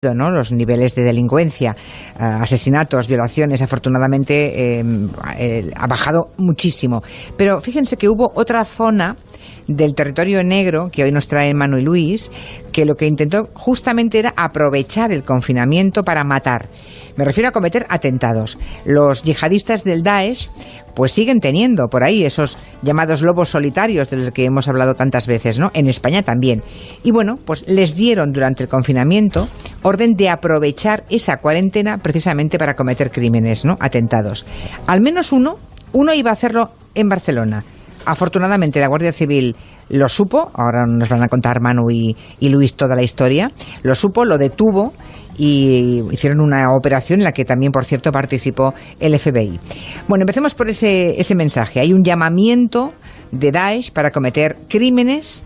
¿no? Los niveles de delincuencia, asesinatos, violaciones, afortunadamente ha bajado muchísimo. Pero fíjense que hubo otra zona del territorio negro, que hoy nos trae Manu y Luis, que lo que intentó justamente era aprovechar el confinamiento para matar. Me refiero a cometer atentados. Los yihadistas del Daesh pues siguen teniendo por ahí esos llamados lobos solitarios de los que hemos hablado tantas veces, ¿no? En España también. Y bueno, pues les dieron durante el confinamiento orden de aprovechar esa cuarentena precisamente para cometer crímenes, ¿no? Atentados. Al menos uno iba a hacerlo en Barcelona. Afortunadamente la Guardia Civil lo supo, ahora nos van a contar Manu y Luis toda la historia, lo supo, lo detuvo y hicieron una operación en la que también, por cierto, participó el FBI. Bueno, empecemos por ese mensaje. Hay un llamamiento de Daesh para cometer crímenes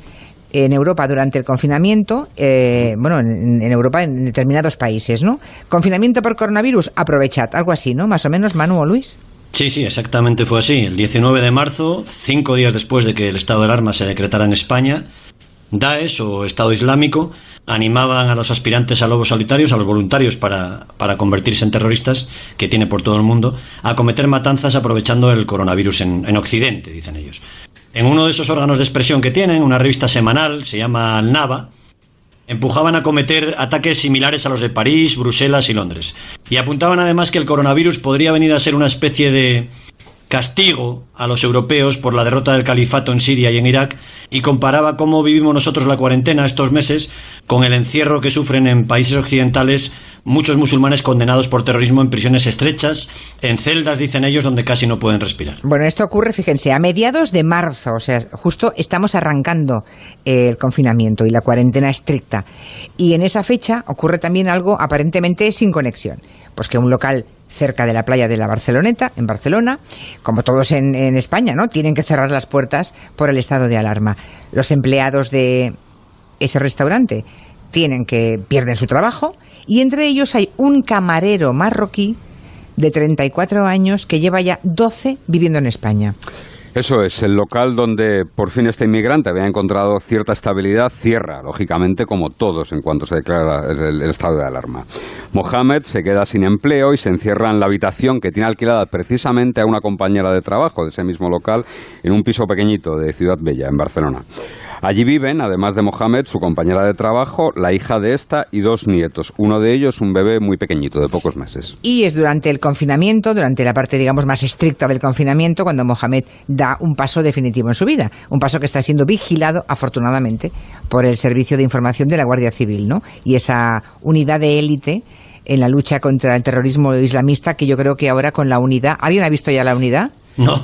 en Europa durante el confinamiento, en Europa, en determinados países, ¿no? Confinamiento por coronavirus, aprovechad, algo así, ¿no? Más o menos, Manu o Luis. Sí, exactamente fue así. El 19 de marzo, 5 días después de que el estado de alarma se decretara en España, Daesh o Estado Islámico animaban a los aspirantes a lobos solitarios, a los voluntarios para convertirse en terroristas, que tiene por todo el mundo, a cometer matanzas aprovechando el coronavirus en Occidente, dicen ellos. En uno de esos órganos de expresión que tienen, una revista semanal, se llama Al-Naba, empujaban a cometer ataques similares a los de París, Bruselas y Londres. Y apuntaban además que el coronavirus podría venir a ser una especie de castigo a los europeos por la derrota del califato en Siria y en Irak, y comparaba cómo vivimos nosotros la cuarentena estos meses con el encierro que sufren en países occidentales muchos musulmanes condenados por terrorismo en prisiones estrechas, en celdas, dicen ellos, donde casi no pueden respirar. Bueno, esto ocurre, fíjense, a mediados de marzo, o sea, justo estamos arrancando el confinamiento y la cuarentena estricta. Y en esa fecha ocurre también algo aparentemente sin conexión. Pues que un local cerca de la playa de la Barceloneta, en Barcelona, como todos en España, ¿no? Tienen que cerrar las puertas por el estado de alarma. Los empleados de ese restaurante pierden su trabajo, y entre ellos hay un camarero marroquí de 34 años que lleva ya 12 viviendo en España. Eso es, el local donde por fin este inmigrante había encontrado cierta estabilidad cierra, lógicamente, como todos en cuanto se declara el estado de alarma. Mohamed se queda sin empleo y se encierra en la habitación que tiene alquilada precisamente a una compañera de trabajo de ese mismo local en un piso pequeñito de Ciudad Bella, en Barcelona. Allí viven, además de Mohamed, su compañera de trabajo, la hija de esta y 2 nietos. Uno de ellos, un bebé muy pequeñito, de pocos meses. Y es durante el confinamiento, durante la parte, digamos, más estricta del confinamiento, cuando Mohamed da un paso definitivo en su vida. Un paso que está siendo vigilado, afortunadamente, por el Servicio de Información de la Guardia Civil, ¿no? Y esa unidad de élite en la lucha contra el terrorismo islamista, que yo creo que ahora con la unidad... ¿Alguien ha visto ya la unidad? No.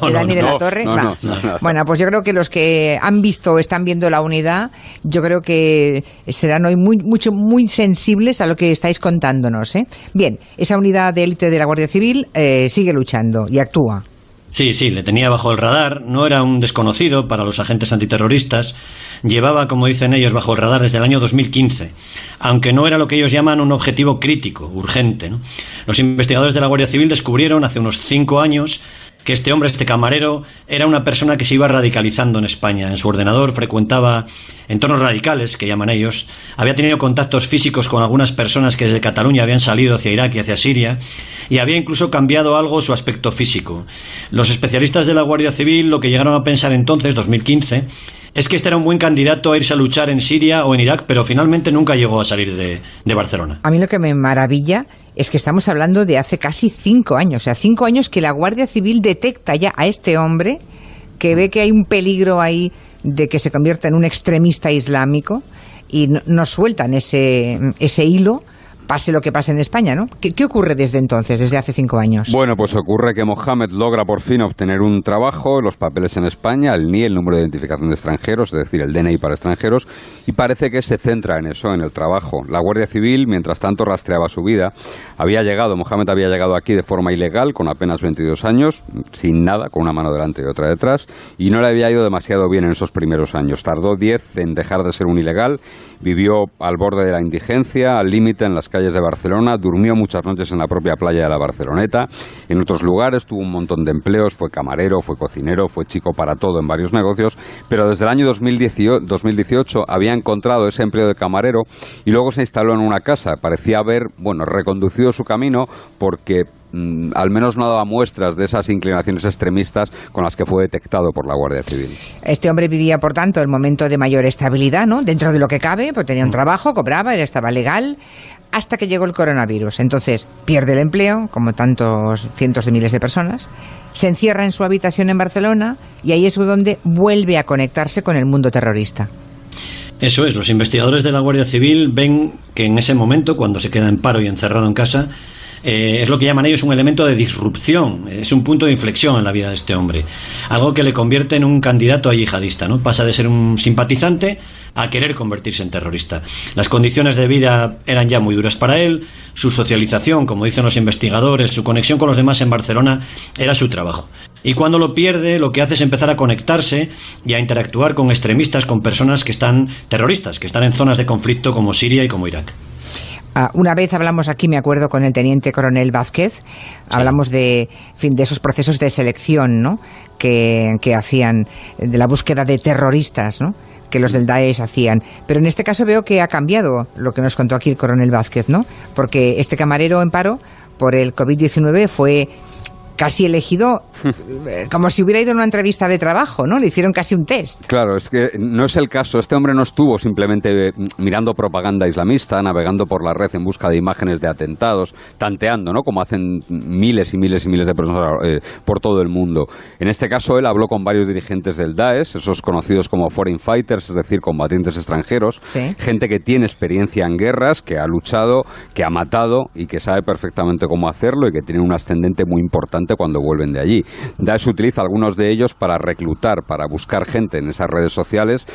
Bueno, pues yo creo que los que han visto o están viendo la unidad, yo creo que serán hoy muy sensibles a lo que estáis contándonos, ¿eh? Bien, esa unidad de élite de la Guardia Civil sigue luchando y actúa. Sí, le tenía bajo el radar, no era un desconocido para los agentes antiterroristas, llevaba, como dicen ellos, bajo el radar desde el año 2015, aunque no era lo que ellos llaman un objetivo crítico, urgente, ¿no? Los investigadores de la Guardia Civil descubrieron hace unos 5 años que este hombre, este camarero, era una persona que se iba radicalizando en España. En su ordenador frecuentaba entornos radicales, que llaman ellos, había tenido contactos físicos con algunas personas que desde Cataluña habían salido hacia Irak y hacia Siria, y había incluso cambiado algo su aspecto físico. Los especialistas de la Guardia Civil lo que llegaron a pensar entonces, 2015, es que este era un buen candidato a irse a luchar en Siria o en Irak, pero finalmente nunca llegó a salir de Barcelona. A mí lo que me maravilla es que estamos hablando de hace casi 5 años, o sea, 5 años que la Guardia Civil detecta ya a este hombre, que ve que hay un peligro ahí de que se convierta en un extremista islámico, y no sueltan ese hilo, pase lo que pase en España, ¿no? ¿Qué ocurre desde entonces, desde hace 5 años? Bueno, pues ocurre que Mohamed logra por fin obtener un trabajo, los papeles en España, el NIE, el número de identificación de extranjeros, es decir, el DNI para extranjeros, y parece que se centra en eso, en el trabajo. La Guardia Civil, mientras tanto, rastreaba su vida. Mohamed había llegado aquí de forma ilegal, con apenas 22 años, sin nada, con una mano delante y otra detrás, y no le había ido demasiado bien en esos primeros años. Tardó 10 en dejar de ser un ilegal, vivió al borde de la indigencia, al límite en las calles calles de Barcelona, durmió muchas noches en la propia playa de la Barceloneta, en otros lugares tuvo un montón de empleos, fue camarero, fue cocinero, fue chico para todo en varios negocios, pero desde el año 2018 había encontrado ese empleo de camarero y luego se instaló en una casa. Parecía haber, reconducido su camino porque al menos no daba muestras de esas inclinaciones extremistas con las que fue detectado por la Guardia Civil. Este hombre vivía, por tanto, el momento de mayor estabilidad, ¿no? Dentro de lo que cabe, pues tenía un trabajo, cobraba, él estaba legal, hasta que llegó el coronavirus. Entonces, pierde el empleo, como tantos cientos de miles de personas, se encierra en su habitación en Barcelona y ahí es donde vuelve a conectarse con el mundo terrorista. Eso es, los investigadores de la Guardia Civil ven que en ese momento, cuando se queda en paro y encerrado en casa, es lo que llaman ellos un elemento de disrupción, es un punto de inflexión en la vida de este hombre, algo que le convierte en un candidato a yihadista, ¿no? Pasa de ser un simpatizante a querer convertirse en terrorista. Las condiciones de vida eran ya muy duras para él, su socialización, como dicen los investigadores, su conexión con los demás en Barcelona era su trabajo. Y cuando lo pierde, lo que hace es empezar a conectarse y a interactuar con extremistas, con personas que están terroristas, que están en zonas de conflicto como Siria y como Irak. Una vez hablamos aquí, me acuerdo, con el teniente coronel Vázquez, hablamos de esos procesos de selección, ¿no? que hacían, de la búsqueda de terroristas, ¿no? Que los del Daesh hacían. Pero en este caso veo que ha cambiado lo que nos contó aquí el coronel Vázquez, ¿no? Porque este camarero en paro por el COVID-19 fue casi elegido como si hubiera ido a una entrevista de trabajo, ¿no? Le hicieron casi un test. Claro, es que no es el caso. Este hombre no estuvo simplemente mirando propaganda islamista, navegando por la red en busca de imágenes de atentados, tanteando, ¿no? Como hacen miles y miles y miles de personas por todo el mundo. En este caso, él habló con varios dirigentes del Daesh, esos conocidos como foreign fighters, es decir, combatientes extranjeros, ¿sí? Gente que tiene experiencia en guerras, que ha luchado, que ha matado y que sabe perfectamente cómo hacerlo y que tiene un ascendente muy importante cuando vuelven de allí. Daesh utiliza algunos de ellos para reclutar, para buscar gente en esas redes sociales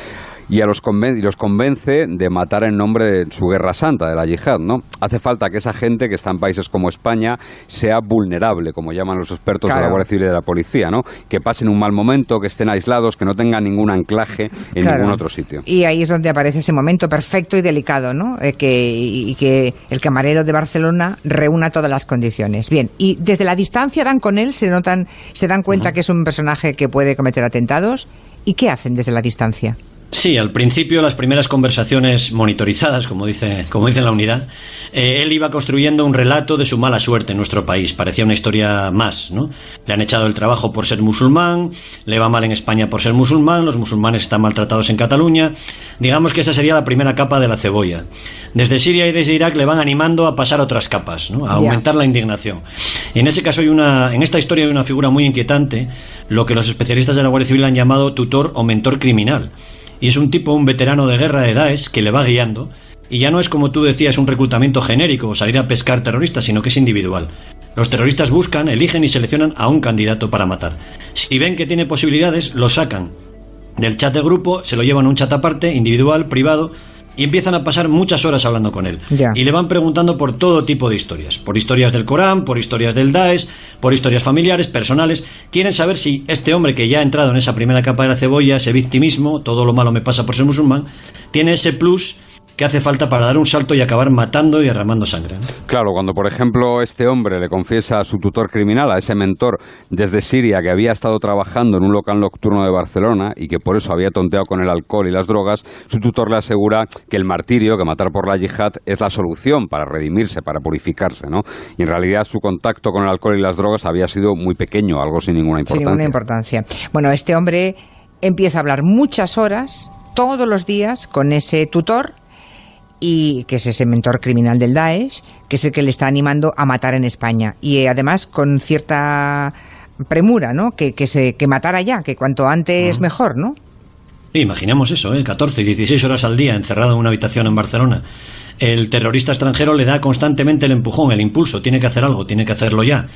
y los convence de matar en nombre de su guerra santa, de la yihad, ¿no? Hace falta que esa gente que está en países como España sea vulnerable, como llaman los expertos de la Guardia Civil y de la policía, ¿no? Que pasen un mal momento, que estén aislados, que no tengan ningún anclaje en ningún otro sitio. Y ahí es donde aparece ese momento perfecto y delicado, ¿no? Que el camarero de Barcelona reúna todas las condiciones. Bien, y desde la distancia dan con él, se dan cuenta que es un personaje que puede cometer atentados. ¿Y qué hacen desde la distancia? Sí, al principio las primeras conversaciones monitorizadas, como dice la unidad, él iba construyendo un relato de su mala suerte en nuestro país. Parecía una historia más, ¿no? Le han echado el trabajo por ser musulmán, le va mal en España por ser musulmán, los musulmanes están maltratados en Cataluña. Digamos que esa sería la primera capa de la cebolla. Desde Siria y desde Irak le van animando a pasar otras capas, ¿no? A aumentar la indignación. Y en ese caso en esta historia hay una figura muy inquietante, lo que los especialistas de la Guardia Civil han llamado tutor o mentor criminal. Y es un veterano de guerra de Daesh que le va guiando, y ya no es, como tú decías, un reclutamiento genérico o salir a pescar terroristas, sino que es individual. Los terroristas buscan, eligen y seleccionan a un candidato para matar. Si ven que tiene posibilidades, lo sacan del chat de grupo, se lo llevan a un chat aparte, individual, privado, y empiezan a pasar muchas horas hablando con él. Y le van preguntando por todo tipo de historias. Por historias del Corán, por historias del Daesh, por historias familiares, personales. Quieren saber si este hombre que ya ha entrado en esa primera capa de la cebolla, ese victimismo, todo lo malo me pasa por ser musulmán, tiene ese plus que hace falta para dar un salto y acabar matando y derramando sangre, ¿no? Claro, cuando por ejemplo este hombre le confiesa a su tutor criminal, a ese mentor desde Siria que había estado trabajando en un local nocturno de Barcelona y que por eso había tonteado con el alcohol y las drogas, su tutor le asegura que el martirio, que matar por la yihad, es la solución para redimirse, para purificarse, ¿no? Y en realidad su contacto con el alcohol y las drogas había sido muy pequeño, algo sin ninguna importancia. Sin ninguna importancia. Bueno, este hombre empieza a hablar muchas horas, todos los días, con ese tutor, y que es ese mentor criminal del Daesh, que es el que le está animando a matar en España. Y además con cierta premura, ¿no? Que matara ya, que cuanto antes mejor, ¿no? Sí, imaginemos eso, 14 y 16 horas al día encerrado en una habitación en Barcelona. El terrorista extranjero le da constantemente el empujón, el impulso, tiene que hacer algo, tiene que hacerlo ya.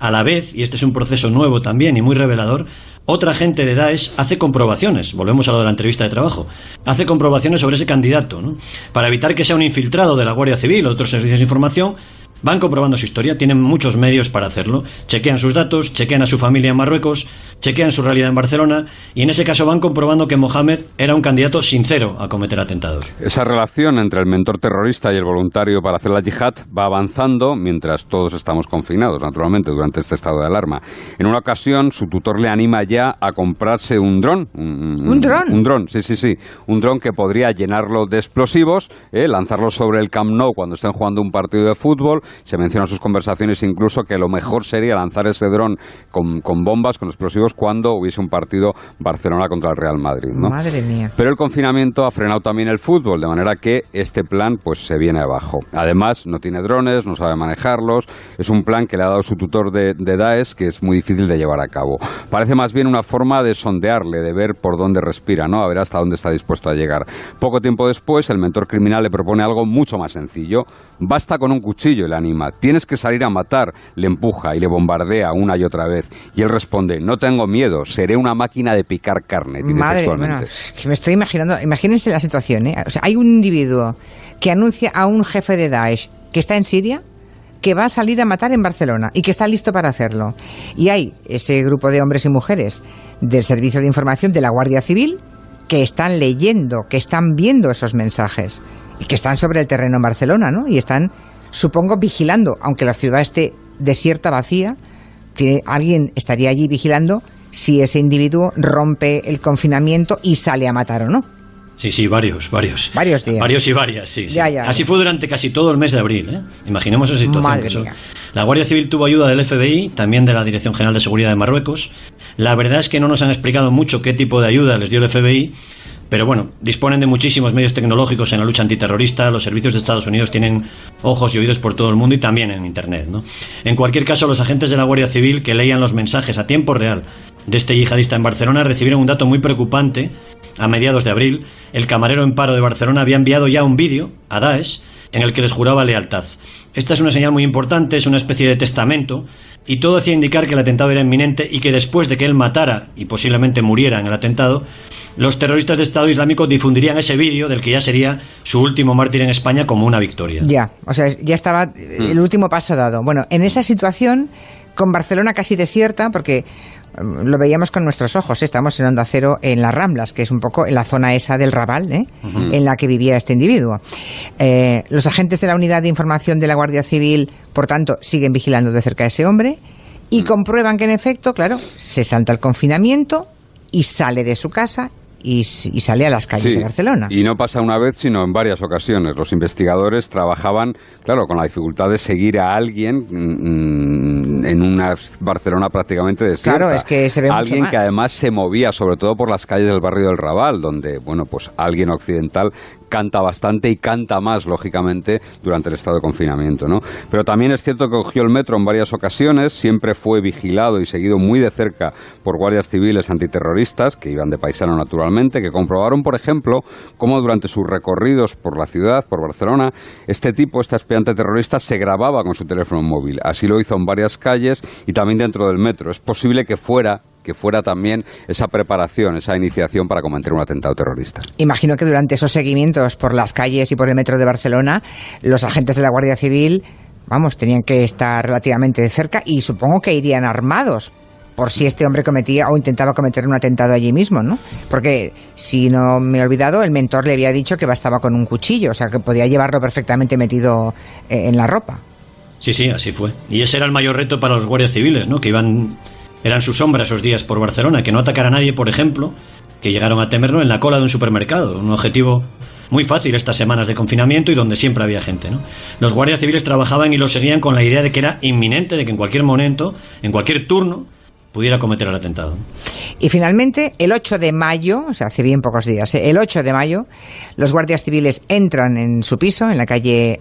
A la vez, y este es un proceso nuevo también y muy revelador, otra gente de Daesh hace comprobaciones, volvemos a lo de la entrevista de trabajo, hace comprobaciones sobre ese candidato, ¿no? Para evitar que sea un infiltrado de la Guardia Civil o otros servicios de información, van comprobando su historia, tienen muchos medios para hacerlo, chequean sus datos, chequean a su familia en Marruecos, chequean su realidad en Barcelona, y en ese caso van comprobando que Mohamed era un candidato sincero a cometer atentados. Esa relación entre el mentor terrorista y el voluntario para hacer la yihad va avanzando mientras todos estamos confinados, naturalmente, durante este estado de alarma. En una ocasión, su tutor le anima ya a comprarse un dron. ¿Un dron? Un dron, sí. Un dron que podría llenarlo de explosivos, lanzarlo sobre el Camp Nou cuando estén jugando un partido de fútbol. Se menciona en sus conversaciones incluso que lo mejor sería lanzar ese dron con bombas, con explosivos, cuando hubiese un partido Barcelona contra el Real Madrid, ¿no? Madre mía. Pero el confinamiento ha frenado también el fútbol, de manera que este plan pues se viene abajo. Además, no tiene drones, no sabe manejarlos. Es un plan que le ha dado su tutor de Daesh, que es muy difícil de llevar a cabo. Parece más bien una forma de sondearle, de ver por dónde respira, ¿no? A ver hasta dónde está dispuesto a llegar. Poco tiempo después, el mentor criminal le propone algo mucho más sencillo. Basta con un cuchillo, le anima. Tienes que salir a matar, le empuja y le bombardea una y otra vez. Y él responde, no tengo miedo, seré una máquina de picar carne. Madre, bueno, que me estoy imaginando, imagínense la situación, ¿eh? O sea, hay un individuo que anuncia a un jefe de Daesh que está en Siria, que va a salir a matar en Barcelona y que está listo para hacerlo. Y hay ese grupo de hombres y mujeres del Servicio de Información de la Guardia Civil que están leyendo, que están viendo esos mensajes y que están sobre el terreno en Barcelona, ¿no? Y están, supongo, vigilando, aunque la ciudad esté desierta, vacía, alguien estaría allí vigilando si ese individuo rompe el confinamiento y sale a matar o no. Sí, varios. Varios días. Varios y varias, sí. Ya. Así fue durante casi todo el mes de abril, ¿eh? Imaginemos esa situación. Madre mía. La Guardia Civil tuvo ayuda del FBI, también de la Dirección General de Seguridad de Marruecos. La verdad es que no nos han explicado mucho qué tipo de ayuda les dio el FBI, pero bueno, disponen de muchísimos medios tecnológicos en la lucha antiterrorista. Los servicios de Estados Unidos tienen ojos y oídos por todo el mundo y también en Internet, ¿no? En cualquier caso, los agentes de la Guardia Civil que leían los mensajes a tiempo real de este yihadista en Barcelona recibieron un dato muy preocupante. A mediados de abril, el camarero en paro de Barcelona había enviado ya un vídeo a Daesh en el que les juraba lealtad. Esta es una señal muy importante, es una especie de testamento, y todo hacía indicar que el atentado era inminente y que después de que él matara y posiblemente muriera en el atentado, los terroristas de Estado Islámico difundirían ese vídeo del que ya sería su último mártir en España como una victoria. Ya, o sea, ya estaba el último paso dado. Bueno, en esa situación, con Barcelona casi desierta, porque lo veíamos con nuestros ojos, estamos en Onda Cero en las Ramblas, que es un poco en la zona esa del Raval, en la que vivía este individuo. Los agentes de la Unidad de Información de la Guardia Civil, por tanto, siguen vigilando de cerca a ese hombre y comprueban que, en efecto, claro, se salta el confinamiento y sale de su casa y sale a las calles de Barcelona. Y no pasa una vez, sino en varias ocasiones. Los investigadores trabajaban, claro, con la dificultad de seguir a alguien en una Barcelona prácticamente desierta. Claro, es que se ve mucho alguien más. Que además se movía, sobre todo por las calles del barrio del Raval, donde, bueno, pues alguien occidental canta bastante y canta más, lógicamente, durante el estado de confinamiento, ¿no? Pero también es cierto que cogió el metro en varias ocasiones, siempre fue vigilado y seguido muy de cerca por guardias civiles antiterroristas, que iban de paisano naturalmente, que comprobaron, por ejemplo, cómo durante sus recorridos por la ciudad, por Barcelona, este aspirante terrorista, se grababa con su teléfono móvil. Así lo hizo en varias calles y también dentro del metro. Es posible que fuera también esa preparación, esa iniciación para cometer un atentado terrorista. Imagino que durante esos seguimientos por las calles y por el metro de Barcelona, los agentes de la Guardia Civil, tenían que estar relativamente de cerca y supongo que irían armados por si este hombre cometía o intentaba cometer un atentado allí mismo, ¿no? Porque, si no me he olvidado, el mentor le había dicho que bastaba con un cuchillo, o sea, que podía llevarlo perfectamente metido en la ropa. Sí, así fue. Y ese era el mayor reto para los guardias civiles, ¿no? Que eran su sombra esos días por Barcelona, que no atacara a nadie, por ejemplo, que llegaron a temerlo en la cola de un supermercado, un objetivo muy fácil estas semanas de confinamiento y donde siempre había gente, ¿no? Los guardias civiles trabajaban y lo seguían con la idea de que era inminente, de que en cualquier momento, en cualquier turno, pudiera cometer el atentado. Y finalmente, el 8 de mayo, o sea, hace bien pocos días, el 8 de mayo, los guardias civiles entran en su piso, en la calle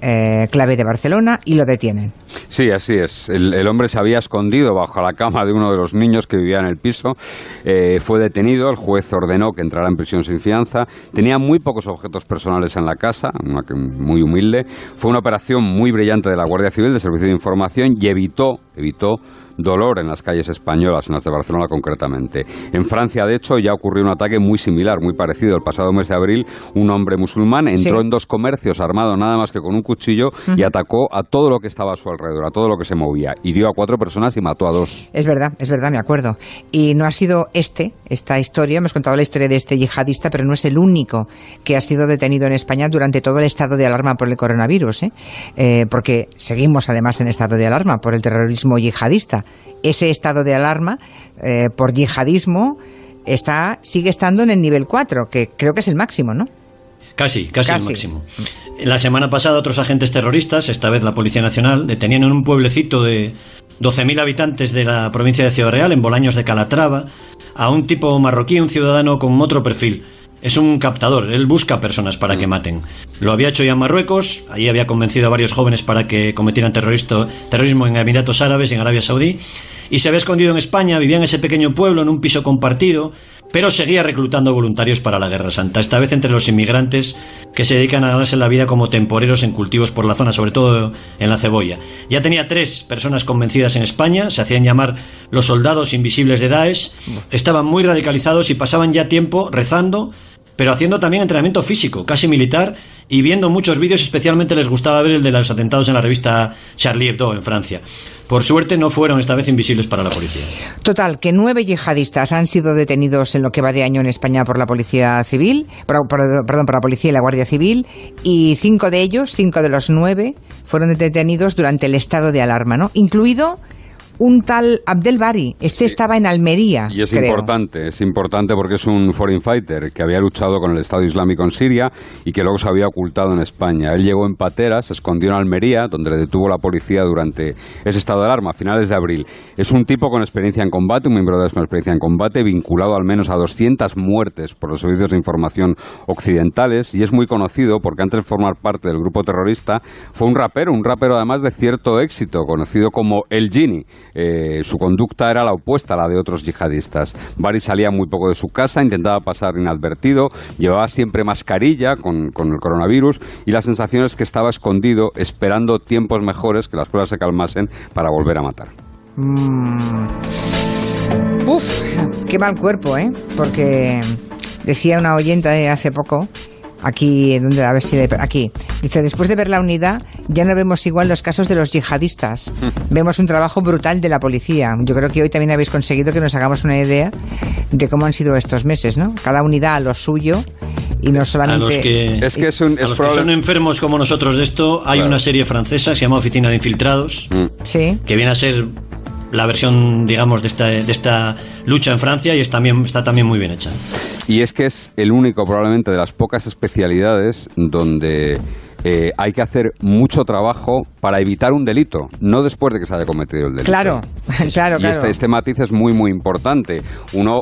Clave de Barcelona, y lo detienen. Sí, así es. El hombre se había escondido bajo la cama de uno de los niños que vivía en el piso. Fue detenido, el juez ordenó que entrara en prisión sin fianza. Tenía muy pocos objetos personales en la casa, muy humilde. Fue una operación muy brillante de la Guardia Civil, del Servicio de Información, y evitó dolor en las calles españolas, en las de Barcelona concretamente. En Francia, de hecho, ya ocurrió un ataque muy similar, muy parecido. El pasado mes de abril, un hombre musulmán entró en 2 comercios armado nada más que con un cuchillo y atacó a todo lo que estaba a su alrededor, a todo lo que se movía. Hirió a 4 personas y mató a 2. Es verdad, me acuerdo. Y no ha sido esta historia, hemos contado la historia de este yihadista, pero no es el único que ha sido detenido en España durante todo el estado de alarma por el coronavirus, porque seguimos además en estado de alarma por el terrorismo yihadista. Ese estado de alarma por yihadismo sigue estando en el nivel 4, que creo que es el máximo, ¿no? Casi el máximo. La semana pasada otros agentes terroristas, esta vez la Policía Nacional, detenían en un pueblecito de 12.000 habitantes de la provincia de Ciudad Real, en Bolaños de Calatrava, a un tipo marroquí, un ciudadano con otro perfil. Es un captador, él busca personas para que maten. Lo había hecho ya en Marruecos, allí había convencido a varios jóvenes para que cometieran terrorismo en Emiratos Árabes y en Arabia Saudí, y se había escondido en España, vivía en ese pequeño pueblo, en un piso compartido, pero seguía reclutando voluntarios para la Guerra Santa, esta vez entre los inmigrantes que se dedican a ganarse la vida como temporeros en cultivos por la zona, sobre todo en la cebolla. Ya tenía 3 personas convencidas en España, se hacían llamar los soldados invisibles de Daesh, estaban muy radicalizados y pasaban ya tiempo rezando, pero haciendo también entrenamiento físico, casi militar, y viendo muchos vídeos. Especialmente les gustaba ver el de los atentados en la revista Charlie Hebdo en Francia. Por suerte no fueron esta vez invisibles para la policía. Total, que 9 yihadistas han sido detenidos en lo que va de año en España por la Policía Civil, por la Policía y la Guardia Civil, y 5 de los 9 fueron detenidos durante el estado de alarma, ¿no? Incluido un tal Abdel Bari. Estaba en Almería. Y es importante porque es un foreign fighter que había luchado con el Estado Islámico en Siria y que luego se había ocultado en España. Él llegó en pateras, se escondió en Almería, donde le detuvo la policía durante ese estado de alarma, a finales de abril. Es un tipo con experiencia en combate, un miembro de con experiencia en combate, vinculado al menos a 200 muertes por los servicios de información occidentales, y es muy conocido porque antes de formar parte del grupo terrorista fue un rapero además de cierto éxito, conocido como El Gini. Su conducta era la opuesta a la de otros yihadistas. Bari salía muy poco de su casa, intentaba pasar inadvertido, llevaba siempre mascarilla con el coronavirus, y la sensación es que estaba escondido esperando tiempos mejores, que las cosas se calmasen, para volver a matar. Uf, qué mal cuerpo, porque decía una oyente hace poco, aquí, dice, después de ver La Unidad ya no vemos igual los casos de los yihadistas, vemos un trabajo brutal de la policía. Yo creo que hoy también habéis conseguido que nos hagamos una idea de cómo han sido estos meses, ¿no? Cada unidad a lo suyo, y no solamente... A los que son enfermos como nosotros de esto, hay una serie francesa que se llama Oficina de Infiltrados, que viene a ser la versión, digamos, de esta lucha en Francia, y está también muy bien hecha. Y es que es el único, probablemente, de las pocas especialidades donde hay que hacer mucho trabajo para evitar un delito, no después de que se haya cometido el delito. Claro. Y este matiz es muy, muy importante. Uno,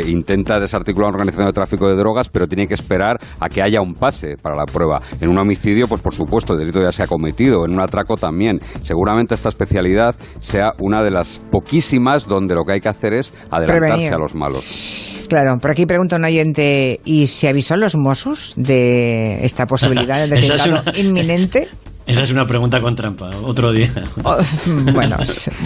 intenta desarticular una organización de tráfico de drogas, pero tiene que esperar a que haya un pase para la prueba. En un homicidio, pues por supuesto, el delito ya se ha cometido. En un atraco también. Seguramente esta especialidad sea una de las poquísimas donde lo que hay que hacer es adelantarse a los malos. Claro, por aquí pregunta un oyente, ¿y se avisó a los Mossos de esta posibilidad de atentado inminente? Esa es una pregunta con trampa, otro día. Bueno,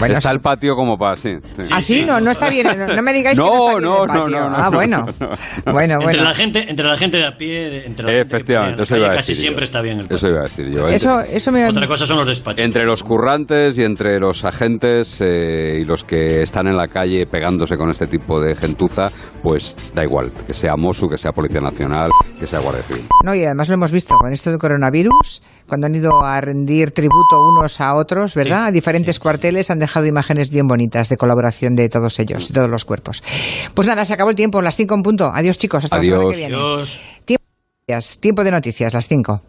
está el patio como para sí. ¿Ah, sí? No está bien, no me digáis que no está bien el patio. Bueno. Entre la gente de a pie, efectivamente, eso iba a decir casi siempre está bien el patio. Eso iba a decir yo. Otra cosa son los despachos. Entre los currantes y entre los agentes y los que están en la calle pegándose con este tipo de gentuza, pues da igual, que sea Mossu, que sea Policía Nacional, que sea Guardia Civil. No, y además lo hemos visto con esto del coronavirus, cuando han ido a rendir tributo unos a otros, ¿verdad? A diferentes cuarteles han dejado imágenes bien bonitas de colaboración de todos ellos, de todos los cuerpos. Pues nada, se acabó el tiempo, las 5 en punto. Adiós, chicos, hasta la semana que viene. Adiós. Tiempo de noticias, las 5.